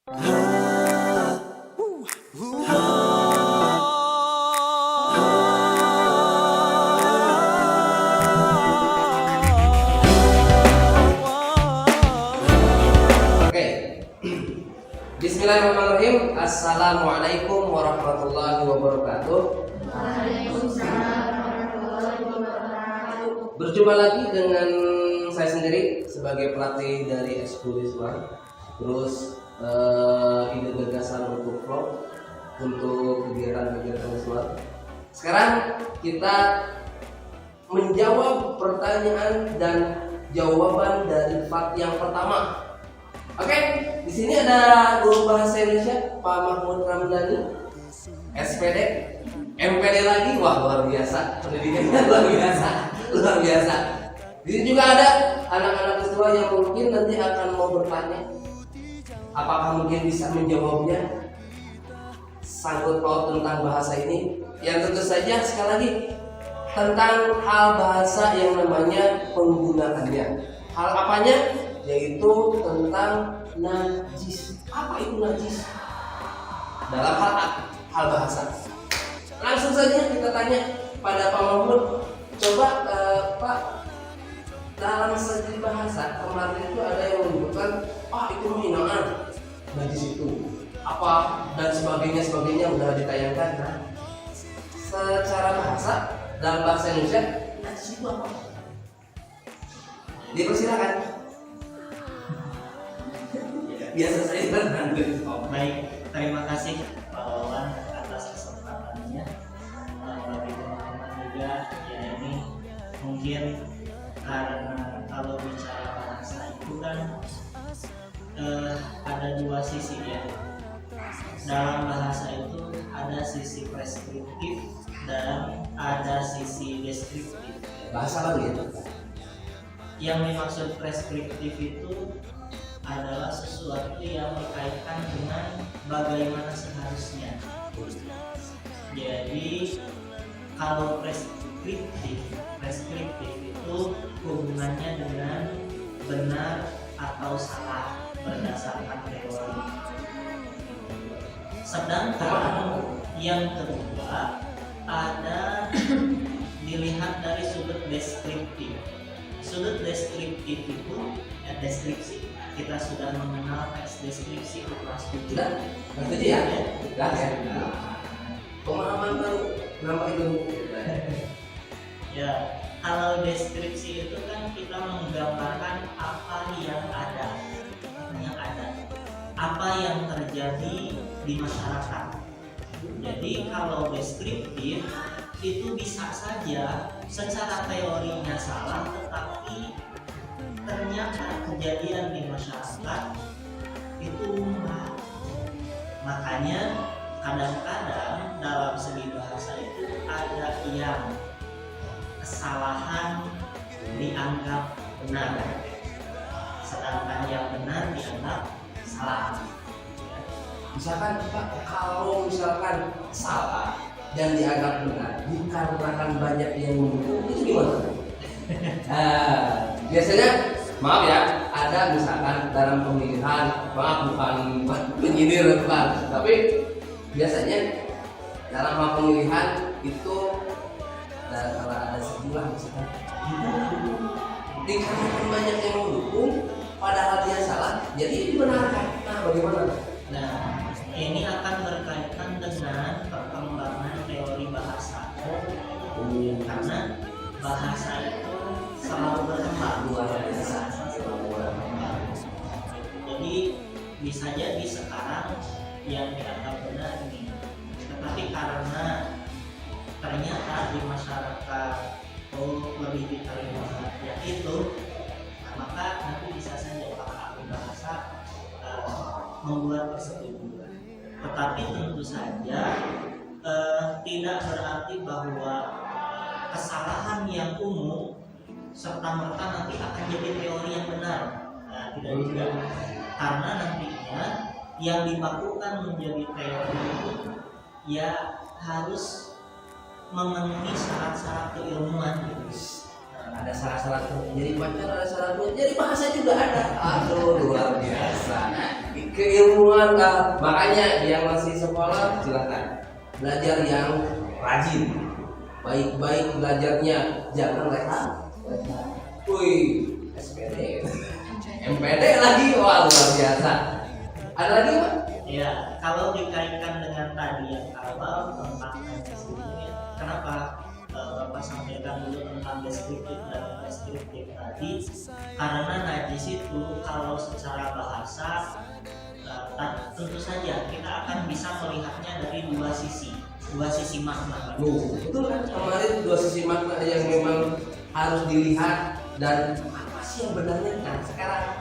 Bismillahirrahmanirrahim. Assalamualaikum warahmatullahi wabarakatuh. Berjumpa lagi dengan saya sendiri sebagai pelatih dari Ekskul Islam. Terus ide gagasan untuk vlog untuk kegiatan-kegiatan Islam. Sekarang kita menjawab pertanyaan dan jawaban dari part yang pertama. Oke, di sini ada guru bahasa Indonesia Pak Mahmud Ramdhani, SPD, MPD lagi, wah luar biasa, pendidikannya luar biasa. Di sini juga ada anak-anak siswa yang mungkin nanti akan mau bertanya, apakah mungkin bisa menjawabnya sangkut paut tentang bahasa ini? Yang tentu saja sekali lagi tentang hal bahasa yang namanya penggunaannya. Hal apanya? Yaitu tentang najis. Apa itu najis? Dalam hal bahasa. Langsung saja kita tanya pada Pak Mahmud. Coba Pak, dalam segi bahasa kemarin itu ada yang menyebutkan, itu hinaan najis itu apa dan sebagainya udah ditayangkan. Nah, secara bahasa dalam bahasa Indonesia najis itu apa? Dipersilakan. Biasa saya berhenti. Baik, terima kasih Pak Wawan atas kesempatannya. Bagi teman-teman juga, ya ini mungkin karena kalau bicara bahasa itu kan ada dua sisi ya. Dalam bahasa itu ada sisi preskriptif dan ada sisi deskriptif. Bahasa apa ya? Yang dimaksud preskriptif itu adalah sesuatu yang berkaitan dengan bagaimana seharusnya. Jadi kalau preskriptif itu hubungannya dengan benar atau salah berdasarkan teori. Sedangkan yang kedua ada dilihat dari sudut deskriptif. Sudut deskriptif itu deskripsi. Kita sudah mengenal teks deskripsi kelas 7. Kelas 7 ya? Kelas ya? Pemahaman baru, kenapa itu? Ya, kalau deskripsi itu kan kita menggambarkan apa yang ada, apa yang terjadi di masyarakat. Jadi kalau deskriptif itu bisa saja secara teorinya salah, tetapi ternyata kejadian di masyarakat itu umumah. Makanya kadang-kadang dalam segi bahasa itu ada yang kesalahan dianggap benar, sedangkan yang benar dianggap salah. Misalkan Pak, kalau misalkan salah dan dianggap benar dikarenakan banyak yang mendukung, itu gimana? Biasanya maaf ya, ada misalkan dalam pemilihan, maaf bukan penyindir bukan, tapi biasanya dalam hal pemilihan itu kalau ada sejumlah misalkan dikarenakan banyak yang mendukung padahal dia salah, jadi dibenarkan. Nah, bagaimana? Nah, ini akan berkaitan dengan perkembangan teori bahasa. Karena bahasa itu selalu berkembang, luar biasa. Jadi bisa jadi sekarang yang dianggap benar ini, tetapi karena ternyata di masyarakat lebih diterima ya itu, maka nanti bisa saja para ahli bahasa membuat persetujuan. Tetapi tentu saja tidak berarti bahwa kesalahan yang umum serta merta nanti akan jadi teori yang benar. Nah, tidak juga, karena nantinya yang dibakukan menjadi teori itu ya harus memenuhi syarat-syarat keilmuan gitu. Ada syarat-syarat, jadi pacar ada syaratnya, jadi bahasa juga ada. Aduh, luar biasa. keilmuan lah. Makanya yang masih sekolah silakan belajar yang rajin, baik-baik belajarnya, jangan leha. Wih, SPD, MPD lagi, wah luar biasa. Ada lagi Pak? Ya, kalau dikaitkan dengan tadi yang awal tentang najis ini, kenapa Bapak sampaikan dulu tentang deskriptif dan preskriptif tadi? Karena najis itu kalau secara bahasa tentu saja kita akan bisa melihatnya dari dua sisi makna. Betul kan? Kemarin dua sisi makna yang memang harus dilihat dan apa sih yang benarnya kan sekarang?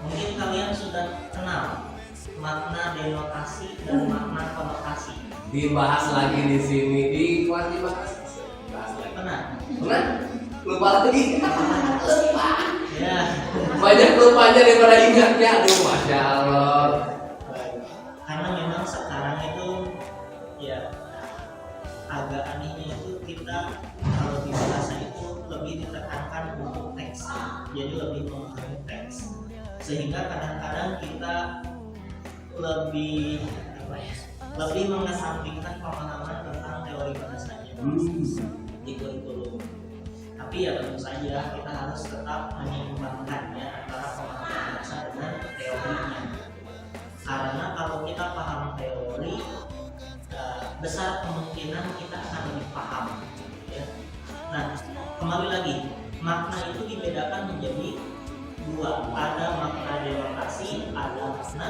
Mungkin kalian sudah kenal makna denotasi dan makna konotasi. Dibahas lagi di sini di kelas dibahas. Bahas lagi. Pernah? Pernah? Lupa lagi. Lupa. Ya. Banyak lupanya daripada ingatnya. Aduh, masya Allah. Karena memang sekarang itu ya agak anehnya itu kita kalau di bahasa itu lebih ditekankan untuk teks, jadi lebih memahami teks, sehingga kadang-kadang kita lebih mengesampingkan pemahaman tentang teori bahasanya di kurikulum. Tapi ya tentu saja kita harus tetap menyeimbangkannya antara pemahaman bahasa dengan teorinya. Karena kalau kita paham teori, besar kemungkinan kita akan lebih paham. Ya. Nah, kembali lagi, makna itu dibedakan menjadi dua. Ada makna denotasi, ada makna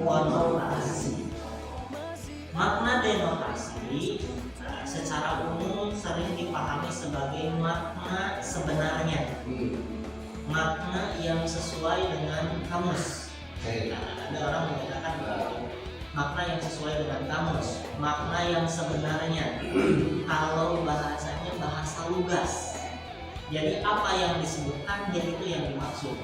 konotasi. Makna denotasi secara umum sering dipahami sebagai makna sebenarnya, makna yang sesuai dengan kamus. Ada orang mengatakan makna yang sesuai dengan kamus, makna yang sebenarnya. Kalau bahasanya bahasa lugas, jadi apa yang disebutkan jadi itu yang dimaksud.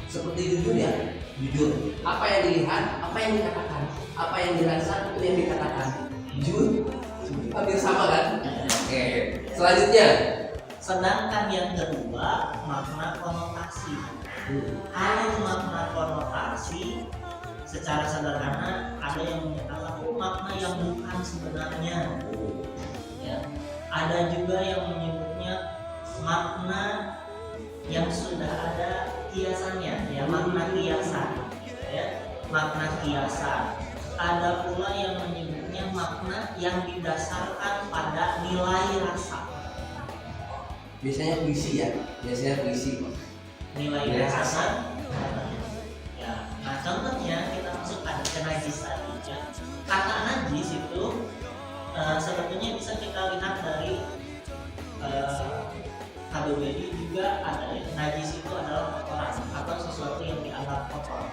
Seperti jujur ya, jujur. Apa yang dilihat, apa yang dikatakan, apa yang dirasa itu yang dikatakan. Jujur, hampir sama kan? Oke. Selanjutnya, sedangkan yang kedua makna konotasi. Kalau makna konotasi secara sederhana ada yang menyatakan makna yang bukan sebenarnya. Ya. Ada juga yang menyebutnya makna yang sudah ada kiasannya, ya makna kiasan. Ya. Makna kiasan. Ada pula yang menyebutnya makna yang didasarkan pada nilai rasa. biasanya puisi ya, Nilai rasa. Ya, nah contohnya kita masukkan ke najis tadi ya. Kata najis itu sebetulnya bisa kita lihat dari KBBI juga ada ya. Najis itu adalah kotoran atau sesuatu yang dianggap kotor.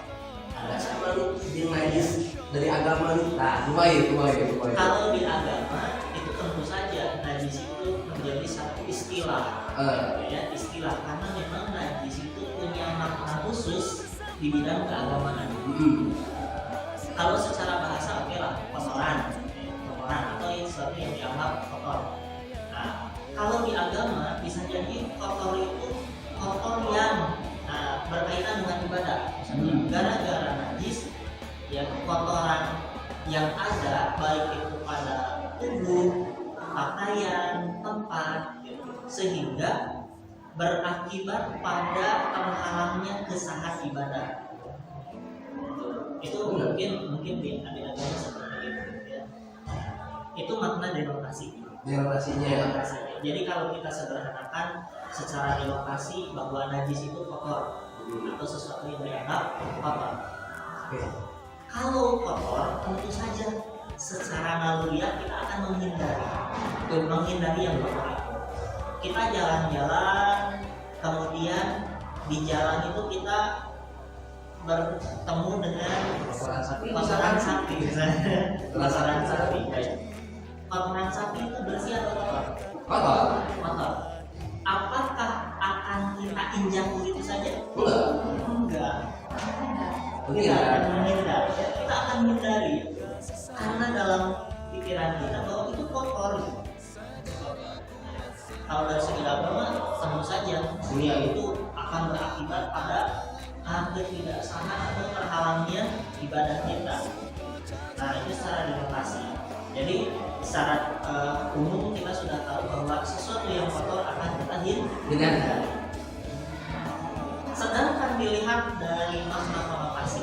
Ada sama lu yang najis dari agama lu. Nah, lumayan. Kalau di agama itu tentu saja najis itu menjadi satu istilah. Ya, istilah karena memang najis itu punya makna khusus di bidang keagamaan. Kalau secara bahasa oke lah, kotoran atau sesuatu yang dianggap kotor. Nah, kalau di agama bisa jadi kotor itu kotor yang berkaitan dengan ibadah. Misalnya gara-gara najis, ya kotoran yang ada baik itu pada tubuh, pakaian, tempat, gitu, sehingga berakibat pada terhalangnya kesahat ibadah. Itu mungkin di agama seperti itu. Ya. Itu makna denotasi. Denotasinya. Jadi kalau kita sederhanakan secara denotasi bahwa najis itu kotor atau sesuatu yang dianggap kotor. Kalau kotor tentu saja secara naluriah kita akan menghindari yang kotor itu. Kita jalan-jalan, kemudian di jalan itu kita bertemu dengan kotoran sapi. Kotoran sapi itu bersih atau kotor? Kotor. Apakah akan kita injak begitu saja? Enggak. Kita akan menghindari karena dalam pikiran kita bahwa itu kotor. Kalau dari segi agama tentu saja itu akan berakibat pada ketidaksana atau terhalangnya ibadah kita. Nah, itu secara demokrasi. Jadi secara umum kita sudah tahu bahwa sesuatu yang kotor akan kita hindari. Sedangkan dilihat dari makna konotasi.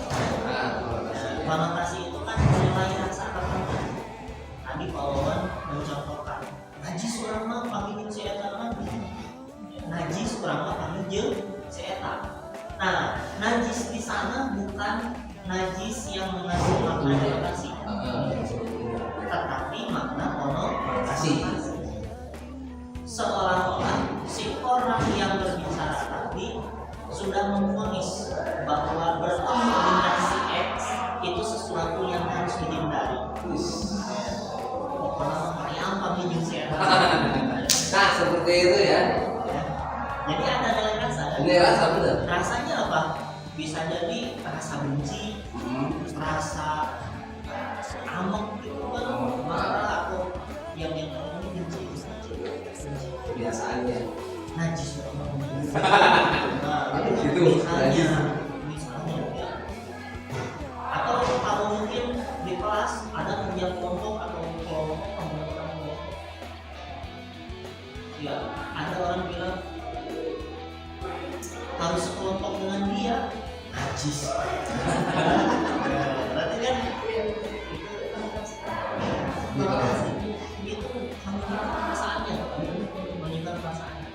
Konotasi itu kan menilai rasa tertentu. Tadi Pak Wawan mencontohkan najis urang mah panggil si eta mah. Najis urang mah panggil si eta. Nah, najis di sana bukan najis yang mengandung makna konotasi, tetapi makna konotasi. Seolah-olah si orang yang berbicara tadi sudah memvonis bahwa bertemu dengan si X itu sesuatu yang harus dihindari. Pokoknya kayak panggil si eta. Nah, seperti itu ya. Jadi ada nilai rasa. Nilai rasa benar. Rasanya apa? Bisa jadi rasa benci, rasa amok gitu kan, marah atau yang ini benci. Kebiasaannya. Najis Nah, itu misalnya ya. Atau kalau mungkin di kelas ada kerja kelompok atau kelompok ya, ada orang bilang harus sekelompok dengan dia, najis. Berarti kan itu menunjukkan perasaannya, menunjukkan perasaannya.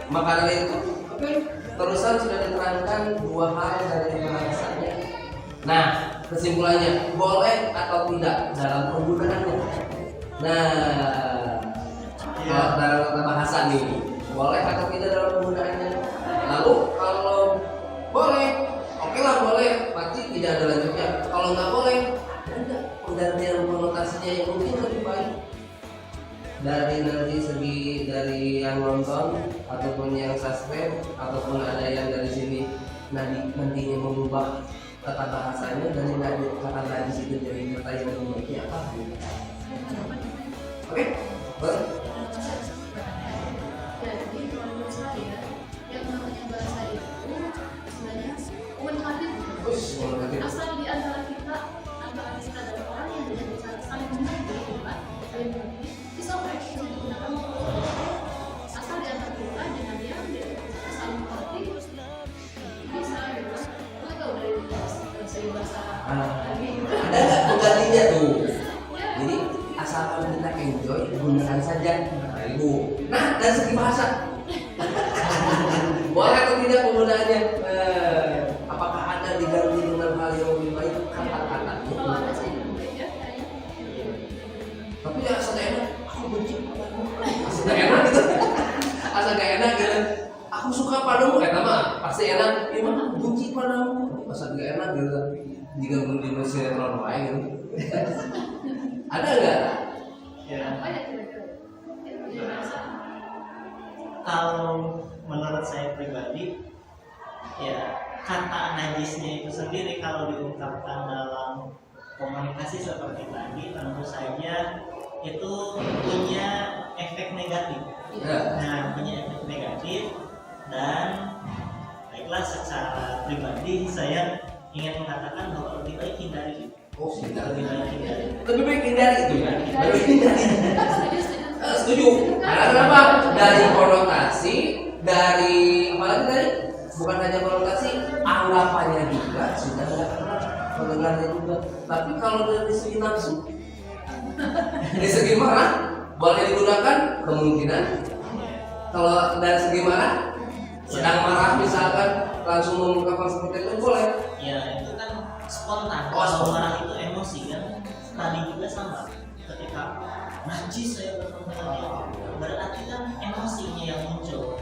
Maka dari itu, terusan sudah diterangkan dua hal dari bahasanya. Nah, kesimpulannya boleh atau tidak dalam penggunaannya. Nah, dalam kata bahasa nih, boleh atau tidak dalam penggunaannya. Lalu kalau boleh, oke lah boleh, pasti tidak ada lanjutnya. Kalau nggak boleh, ada penggantian konotasinya yang mungkin lebih baik dari segi dari yang nonton ataupun yang subscribe ataupun ada yang dari sini nantinya mengubah kata bahasanya dari kata najis itu jadi kata yang memiliki apa? Oke, boleh. Jadi menurut saya yang namanya bahasa itu sebenarnya komunikatif. Asal di antara kita dan orang yang tidak bisa saling mengerti, saling mengerti, bisa oke digunakan asal di antara kita dengan yang saling mengerti bisa juga kita tahu dari segi bahasa. Ada nggak penggantinya tuh? Jadi asalkan kita enjoy gunakan saja. Nah, dari segi bahasa boleh atau tidak penggunaannya? Apakah ada diganti dengan hal yang lebih baik kata-katanya? Kalau ada sih lebih ya kayaknya. Tapi ya asal gak enak, aku benci. Asal gak enak gitu. Asal gak enak gitu. Aku suka padamu, mah pasti enak. Gimana? Benci padamu. Asal gak enak gitu. Jika belum di sinetron lain gitu. Ada nggak? Ya. Apa ya kira-kira? Itu bahasa. Kalau menurut saya pribadi, ya kata najisnya itu sendiri kalau diungkapkan dalam komunikasi seperti tadi, tentu saja itu punya efek negatif. Nah, punya efek negatif dan baiklah secara pribadi saya ingin mengatakan bahwa lebih baik hindari. Lebih baik hindari. Lebih baik hindari itu. Lebih hindari. Setuju. Karena kenapa? Dari konotasi, dari apalagi tadi? Bukan hanya konotasi, anggapannya juga sudah nggak pernah mendengarnya juga. Tapi kalau dari segi nafsu, dari segi marah, boleh digunakan kemungkinan. Kalau dari segi marah, sedang marah misalkan langsung mengungkapkan seperti itu boleh. Ya itu kan spontan. Oh, Kalau spontan. marah itu emosi kan. Tadi juga sama. Ketika najis saya bertemu dengan dia, berarti kan emosinya yang muncul.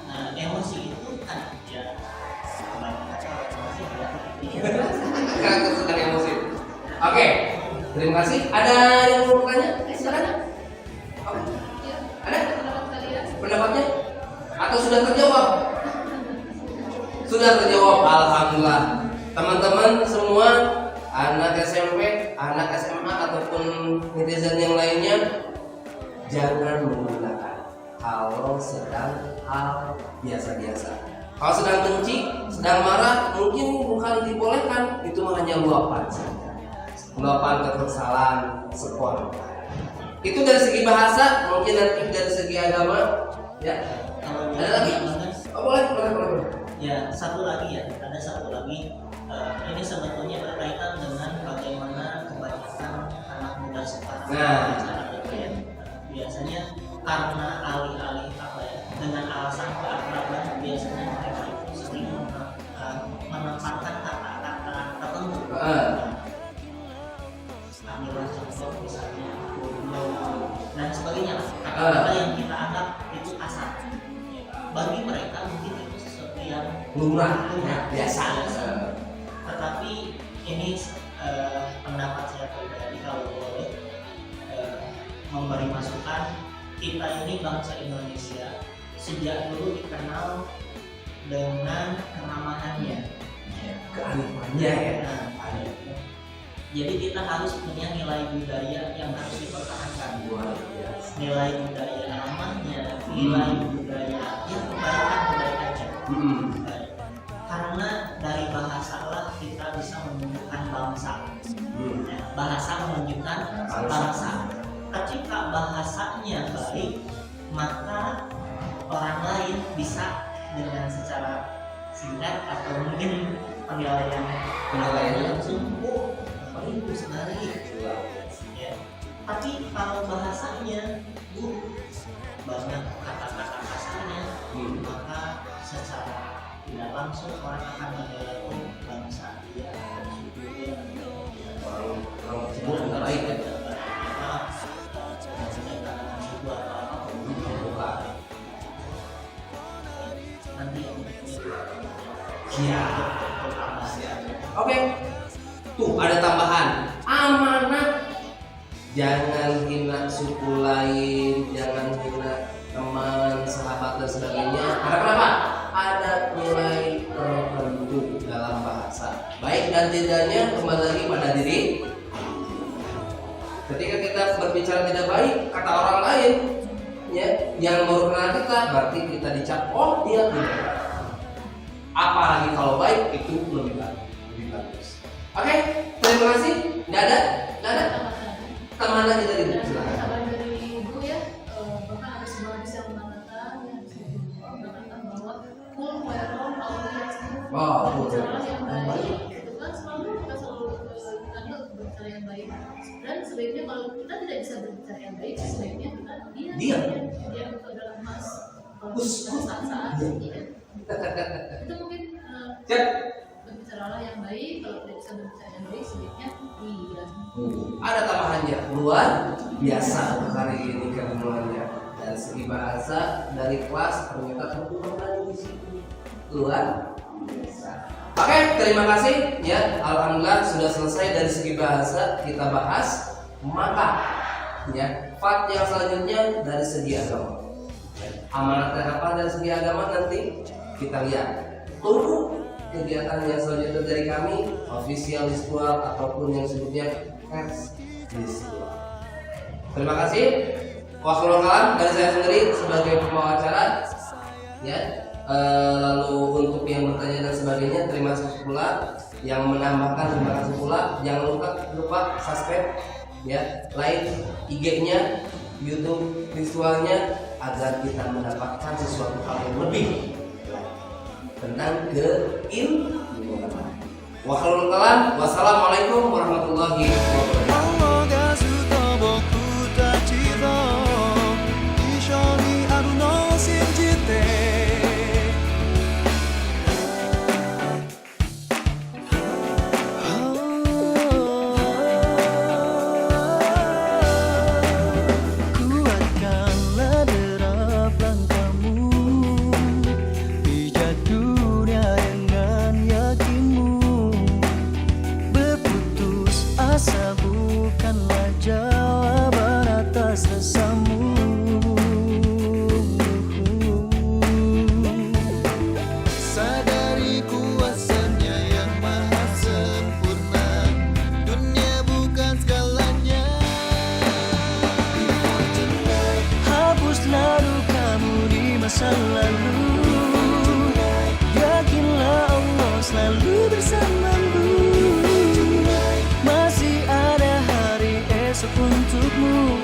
Nah emosi itu kan ya kebanyakan kalau emosi berarti Karakter sedang emosi. Oke, terima kasih. Ada yang mau bertanya? Silakan. Oke. Ya, Ada pendapat kalian? pendapatnya? Atau sudah terjawab? Sudah terjawab, alhamdulillah. Teman-teman semua, anak SMP, anak SMA ataupun netizen yang lainnya, jangan menggunakan kalau sedang hal biasa-biasa. Kalau sedang benci, sedang marah, mungkin bukan dibolehkan, itu hanya luapan saja. Luapan kekesalan, spontan. Itu dari segi bahasa, mungkin nanti dari segi agama, ya. Kalau Ada lagi? Oh, boleh. Ya, satu lagi ya, ada satu lagi. Ini sebetulnya berkaitan dengan bagaimana kebanyakan anak muda sekarang bicara gitu ya. Biasanya karena alih-alih apa ya, dengan alasan keakraban, biasanya mereka itu sering menempatkan kata-kata tertentu. Ambillah contoh misalnya goblok dan sebagainya, kata-kata yang kita anggap itu kasar. Bagi mereka mungkin itu sesuatu yang Lumrah, biasa. Tetapi ini pendapat saya pribadi, kalau boleh memberi masukan, kita ini bangsa Indonesia sejak dulu dikenal dengan keramahannya, Kearifanya ya. Jadi kita harus punya nilai budaya yang harus dipertahankan. Luar biasa. Nilai budaya ramahnya, nilai budaya yang kebaikan-kebaikannya. Baik. Karena dari bahasa lah kita bisa menunjukkan bangsa. Ya, bahasa menunjukkan bangsa. Ketika bahasanya baik, maka orang lain bisa dengan secara singkat atau mungkin penilaiannya langsung, oh bagus sekali. Ya. Tapi kalau bahasanya buruk, banyak kata-kata kasarnya, maka secara tidak langsung orang akan menilai, oh bangsa dia atau suku dia Orang tersebut nggak baik ya. Nanti Siap. Oke. Tuh ada tambahan. Amanah. Jangan hina suku lain, jangan hina teman, sahabat dan sebagainya. Karena kenapa? Ada nilai tertentu dalam bahasa. Baik dan tidaknya kembali lagi pada diri. Ketika kita berbicara tidak baik, kata orang lain, ya, yang baru kenal kita, berarti kita dicap, oh dia tidak baik. Apalagi kalau baik, itu lebih bagus. Oke, terima kasih. Nggak ada? Tambahan lagi dari ibu, silakan. Tambahan dari ibu ya, bahkan ada sebuah hadis yang mengatakan bahwa kul khairun Wow, bicara yang baik. Itu kan selalu kita kita berbicara yang baik. Dan sebaiknya kalau kita tidak bisa berbicara yang baik, sebaiknya kita diam itu adalah emas. Kalau saat itu mungkin berbicaralah yang baik. Kalau tidak bisa berbicara yang baik, sebaiknya diam. Ada tambahannya, luar biasa untuk hari ini ketemuannya. Dari segi bahasa, dari kelas ternyata terkumpul di sini. Luar biasa. Oke, terima kasih ya. Alhamdulillah sudah selesai dari segi bahasa kita bahas. Maka ya, part yang selanjutnya dari segi agama. Amanatnya apa dari segi agama nanti kita lihat. Tunggu kegiatan yang selanjutnya dari kami, official visual ataupun yang sebutnya visual. Terima kasih. Wassalamualaikum dari saya sendiri sebagai pembawa acara. Ya. Lalu untuk yang bertanya dan sebagainya, terima kasih pula. Yang menambahkan, terima kasih pula. Jangan lupa subscribe, ya, like IG-nya, YouTube visualnya, agar kita mendapatkan sesuatu hal yang lebih tentang keilmuan. Wassalamualaikum warahmatullahi wabarakatuh. Asa bersamamu. Masih ada hari esok untukmu.